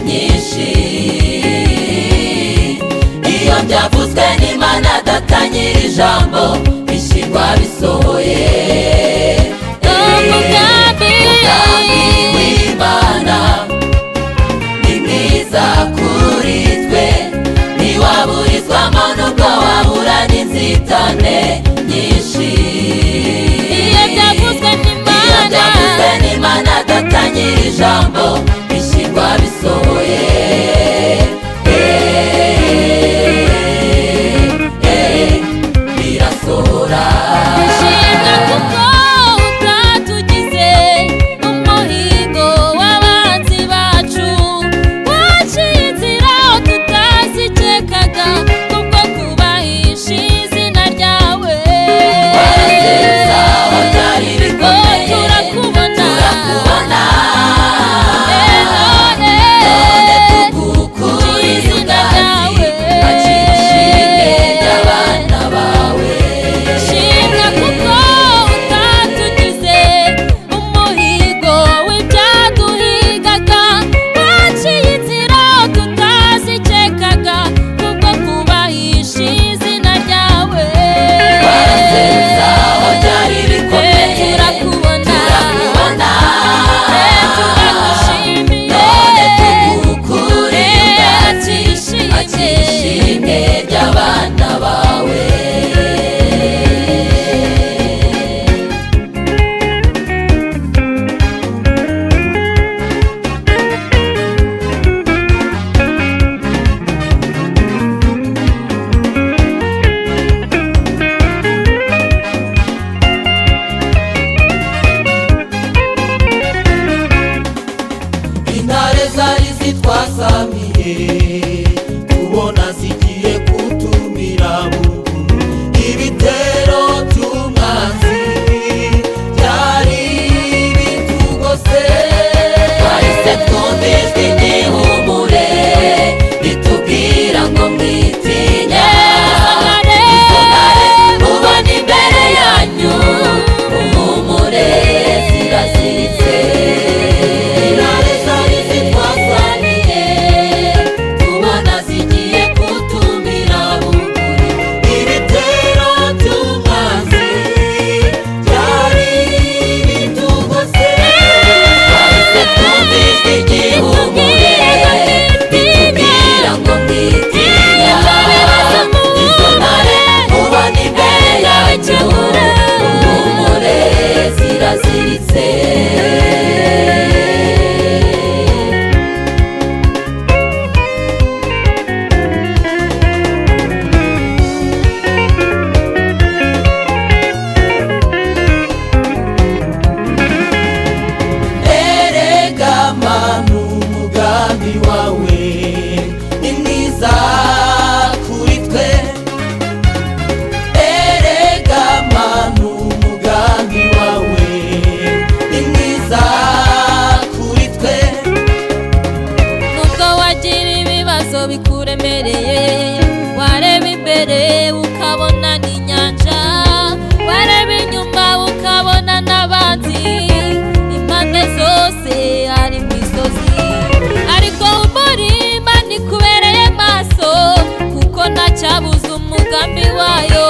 nyinshi iyo byavuzwe n'Imana Data nyir'ijambo bishyirwa bisohoye. Umugambi w'Imana ni mwiza kuri twe, ntiwaburizwamo nubwo wahura n'inzitane nyinshi. Iyo byavuzwe n'Imana Data nyir'ijambo bishyirwa bisohoye. Birasohora. Shimwa kuko utatugize umuhigo w'abanzi bacu, waciye inzira tutazikekaga kubwo kubahisha izina ryawe. Warazeza wabyari bikomeye, turakubona twasamiye tubona zigiye kutumira bunguru. Ibitero by'umwanzi byari bitugose, twahise twumva ijwi ry'ihumure ritubwira ngo mwitinya. Izo ntare mubona imbere yanyu, muhumure ziraziritse. Umugambi wawe ni mwiza kuri twe, erega Mana umugambi wawe ni mwiza kuri twe. Nubwo wagira ibibazo bikuremereye, wareba imbere ukabona n'inyanja, wareba inyuma ukabona n'abanzi, impande zose hari imisozi, ariko umurima ntikubereye maso kuko ntacyabuza umugambi wayo